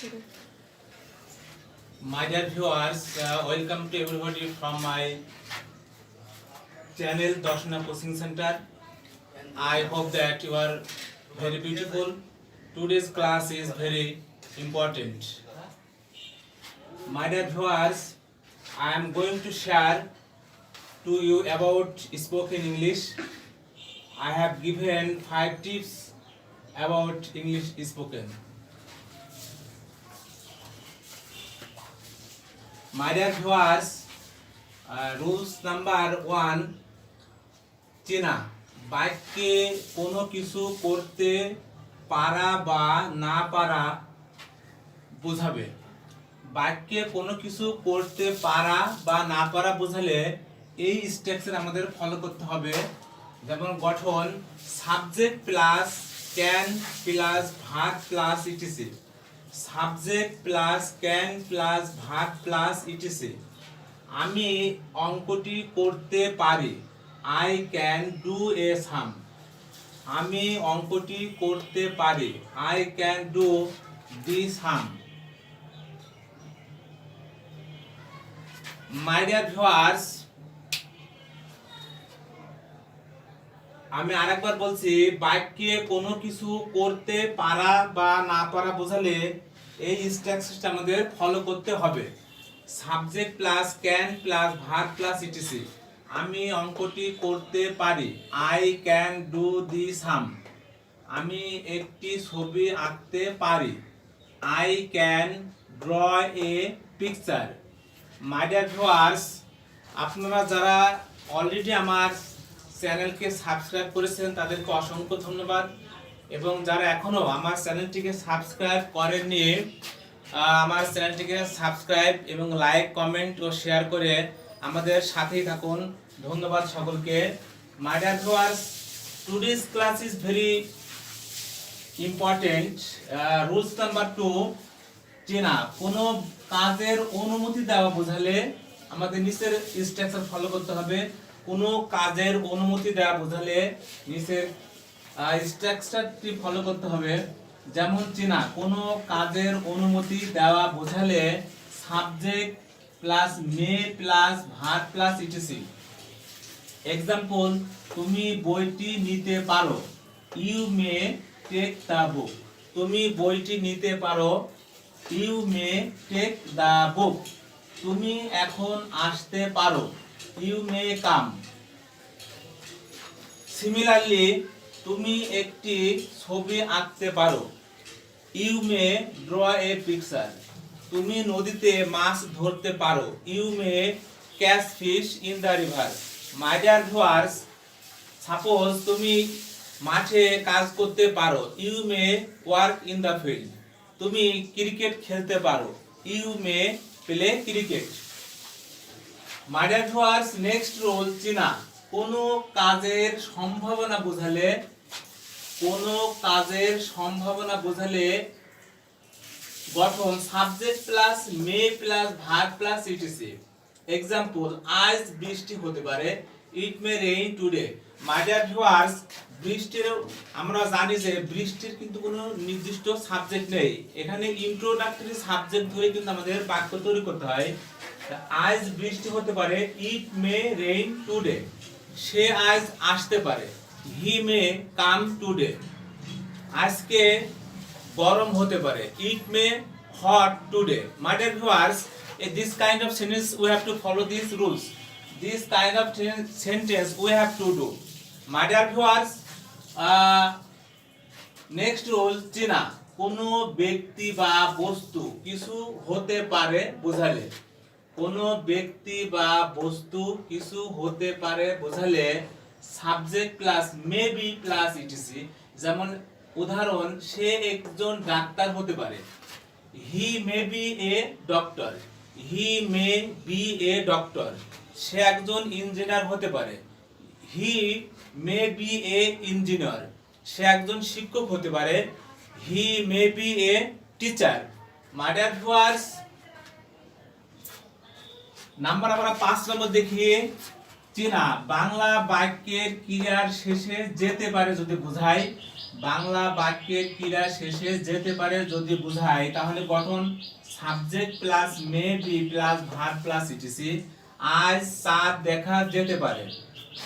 My dear viewers, welcome to everybody from my channel Darshana Coaching Center. I hope that you are very beautiful. Today's class is very important. My dear viewers, I am going to share to you about spoken English. I have given 5 tips about English spoken. My dear viewers, rules number 1, চেনা বাক্যে কোনো কিছু করতে পারা বা না পারা বোঝাবে। বাক্যে কোনো কিছু করতে পারা বা না পারা বোঝালে এই স্ট্রাকচার আমাদের ফলো করতে হবে। যেমন গঠন subject plus can plus verb plus etc, subject plus can plus verb plus etc. আমি অঙ্কটি করতে পারি, আই ক্যান ডু এ সাম। আমি অঙ্কটি করতে পারি, I can do the some. My dear viewers, আমি আরেকবার বলছি, বাক্যে কোনো কিছু করতে পারা বা না পারা বোঝালে এই স্ট্রাকচারটা আমাদের ফলো করতে হবে। Subject plus can plus verb plus etc. আমি অঙ্কটি করতে পারি, আই ক্যান ডু দি সাম। আমি একটি ছবি আঁকতে পারি, I can draw a picture. My dear viewers, আপনারা যারা অলরেডি আমার চ্যানেলকে সাবস্ক্রাইব করেছেন তাদেরকে অসংখ্য ধন্যবাদ, এবং যারা এখনো আমার চ্যানেলটিকে সাবস্ক্রাইব করেননি আমার চ্যানেলটিকে সাবস্ক্রাইব এবং লাইক কমেন্ট ও শেয়ার করে আমাদের সাথেই থাকুন। ধন্যবাদ সকলকে। মাই dear viewers, today's class is very important. Rules number 2, চেনা কোনো কাজের অনুমতি দেওয়া বোঝালে আমাদের নিচের স্ট্রাকচার ফলো করতে হবে। কোনো কাজের অনুমতি দেওয়া বোঝালে নিচের স্ট্রাকচারটি ফলো করতে হবে। যেমন চেনা কোনো কাজের অনুমতি দেওয়া বোঝালে subject plus may plus verb plus etc. Example, তুমি বইটি নিতে পারো, you may take the book. তুমি বইটি নিতে পারো, you may take the book. তুমি এখন আসতে পারো, ইউ মে কাম। সিমিলারলি, তুমি একটি ছবি আঁকতে পারো, you may draw a picture. তুমি নদীতে মাছ ধরতে পারো, you may catch fish in the river. My dear viewers, suppose তুমি মাঠে কাজ করতে পারো, you may work in the field. তুমি ক্রিকেট খেলতে পারো, you may play cricket. My dear viewers, next rule চেনা কোনো কাজের সম্ভাবনা বোঝালে, কোনো কাজের সম্ভাবনা বোঝালে গঠন subject plus may plus verb plus etc. Example, আজ বৃষ্টি হতে পারে, it may rain today. My dear viewers, বৃষ্টির আমরা জানি যে বৃষ্টির কিন্তু কোনো নির্দিষ্ট সাবজেক্ট নেই। এখানে ইন্ট্রোডাক্টরি সাবজেক্ট ধরে কিন্তু আমাদের বাক্য তৈরি করতে হয়। আজ বৃষ্টি হতে পারে, ইট মে রেইন টুডে। সে আজ আসতে পারে, হি মে কাম টুডে। আজকে গরম হতে পারে, it may hot today. My dear viewers, this kind of sentence we have to follow these rules. This kind of sentence we have to do. My dear viewers, next rule চেনা কোনো ব্যক্তি বা বস্তু কিছু হতে পারে বোঝালে, কোনো ব্যক্তি বা বস্তু কিছু হতে পারে বোঝালে subject plus may be plus etc. যেমন উদাহরণ, সে একজন ডাক্তার হতে পারে, he may be a doctor. He may be a doctor. সে একজন ইঞ্জিনিয়ার হতে পারে, he may be A engineer. সে একজন শিক্ষক হতে পারে, he may be a teacher. My dear viewers, number আমরা 5 নম্বর দেখি, চেনা বাংলা বাক্যের ক্রিয়ার শেষে যেতে পারে যদি বোঝায়, বাংলা বাক্যে ক্রিয়া শেষে যেতে পারে যদি বোঝায় তাহলে গঠন subject plus may be plus verb plus etc. আজ চাঁদ দেখা যেতে পারে,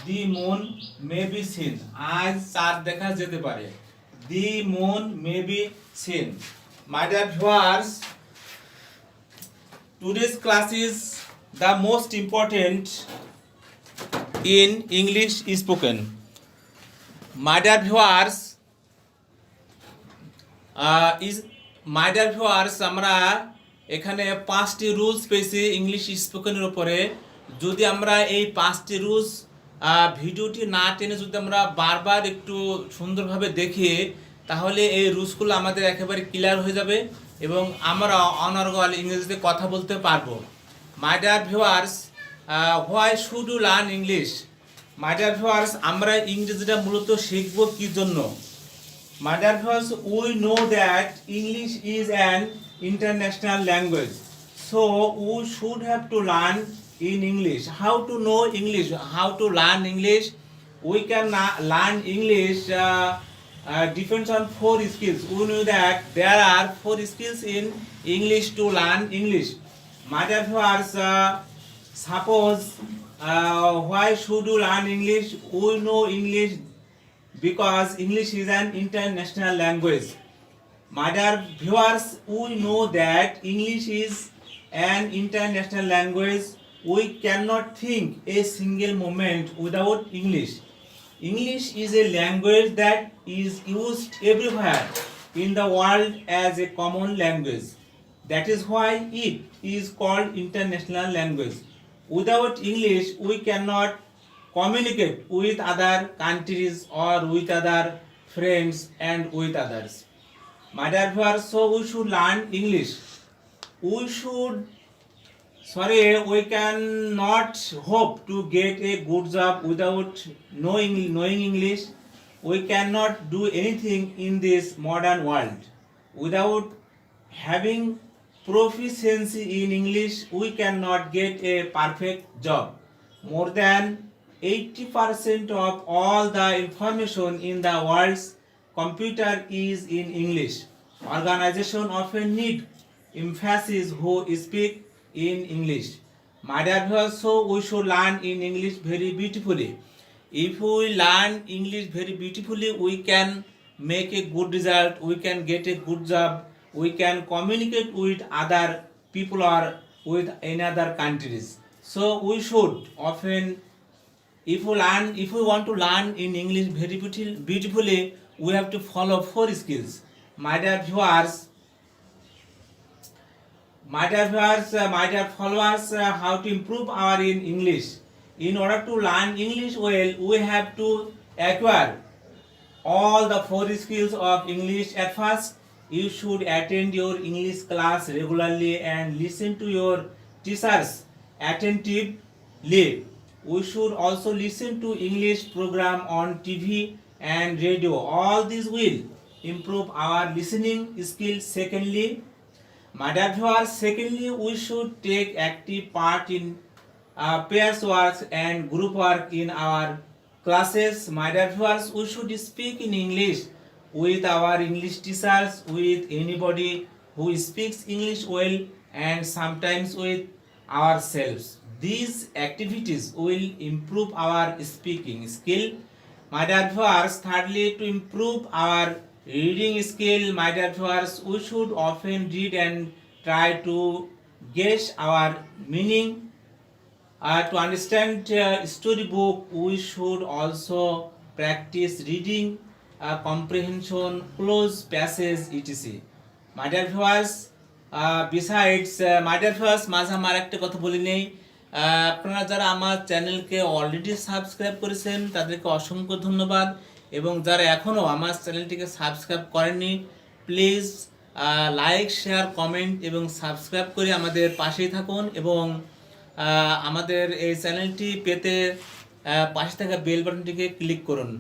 the moon may be seen. আজ চাঁদ দেখা যেতে পারে, the moon may be seen. My dear viewers, today's class is the most important in English spoken. My dear viewers, আমরা এখানে 5টি রুলস পেয়েছি ইংলিশ স্পোকেনের উপরে। যদি আমরা এই 5টি রুলস ভিডিওটি না টেনে যদি আমরা বারবার একটু সুন্দরভাবে দেখি তাহলে এই রুলসগুলো আমাদের একেবারে ক্লিয়ার হয়ে যাবে এবং আমরা অনর্গল ইংরেজিতে কথা বলতে পারবো। My dear viewers, why should you learn English? My dear viewers, আমরা ইংরেজিটা মূলত শিখবো কি জন্য? My dear viewers, we know that English is an international language, so we should have to learn in English. How to know English? How to learn English? We can learn English depends on 4 skills. We know that there are 4 skills in English to learn English. My dear viewers, suppose why should you learn English? We know English because English is an international language. My dear viewers, we know that English is an international language. We cannot think a single moment without English. English is a language that is used everywhere in the world as a common language. That is why it is called international language. Without English, we cannot communicate with other countries or with other friends and with others. My dear viewers, so we should learn English. We cannot hope to get a good job without knowing English. We cannot do anything in this modern world without having proficiency in English. We cannot get a perfect job. More than 80% of all the information in the world's computer is in English. Organization often need emphasis who speak in English. My dear viewers, so we should learn in English very beautifully. If we learn English very beautifully, we can make a good result, we can get a good job, we can communicate with other people or with any other countries. So we should often, if we want to learn in English very beautifully, we have to follow 4 skills. My dear viewers, my dear followers, how to improve our in English? In order to learn English well, we have to acquire all the 4 skills of English. At first, you should attend your English class regularly and listen to your teachers attentively. We should also listen to English program on TV and radio. All these will improve our listening skills. Secondly, my dear viewers, we should take active part in pairs work and group work in our classes. My dear viewers, we should speak in English with our English teachers, with anybody who speaks English well, and sometimes with ourselves. These activities will improve our speaking skill. My dear viewers, thirdly, to improve our reading skill, my dear viewers, we should often read and try to guess our meaning. To understand storybook, we should also practice reading comprehension, close passage, etc. My dear viewers, besides, my dear viewers, মাঝে আমার একটা কথা বলি নেই। আপনারা যারা আমার চ্যানেলকে অলরেডি সাবস্ক্রাইব করেছেন তাদেরকে অসংখ্য ধন্যবাদ, এবং যারা এখনও আমার চ্যানেলটিকে সাবস্ক্রাইব করেননি প্লিজ লাইক, শেয়ার, কমেন্ট এবং সাবস্ক্রাইব করে আমাদের পাশেই থাকুন, এবং আমাদের এই চ্যানেলটি পেতে পাশে থাকা বেল বাটনটিকে ক্লিক করুন।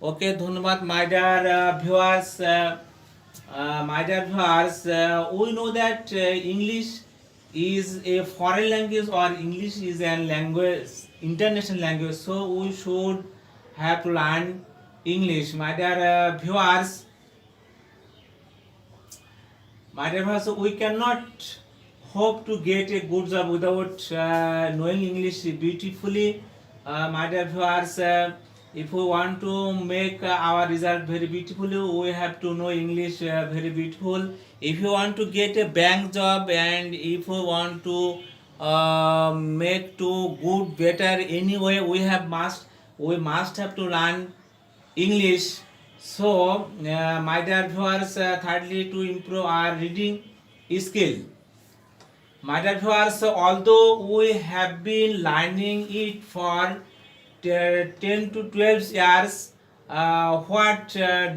ওকে, ধন্যবাদ। মাই dear viewers, we know that English is a foreign language, or English is an language, international language, so we should have to learn English. My dear viewers, My dear viewers, we cannot hope to get a good job without knowing English beautifully. My dear viewers, if we want to make our result very beautifully, we have to know English very beautiful. If you want to get a bank job, and if we want to make to good better anyway, we must have to learn English. So, my dear viewers, thirdly, to improve our reading skill. My dear viewers, although we have been learning it for 10 to 12 years, what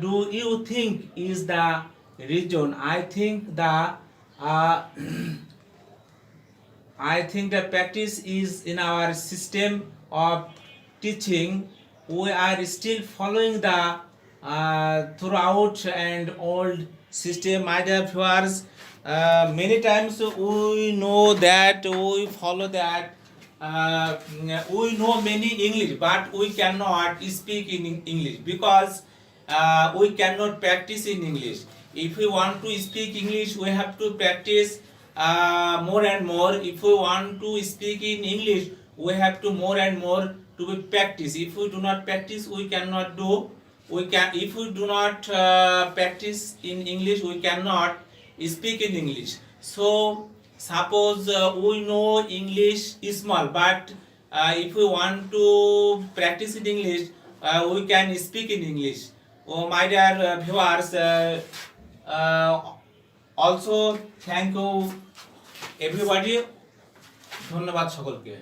do you think is the reason? Uh, I think the practice is in our system of teaching. We are still following the throughout and old system. My dear viewers, many times we know that we follow that. We know many English, but we cannot speak in English because we cannot practice in English. If we want to speak English, we have to practice more and more. If we want to speak in English, we have to more and more to be practice. If we do not practice, we cannot do. We can. If we do not practice in English, we cannot speak in English. So suppose we know English is small, but if we want to practice in English, we can speak in English. Oh, my dear viewers, also thank you everybody. ধন্যবাদ সকলকে।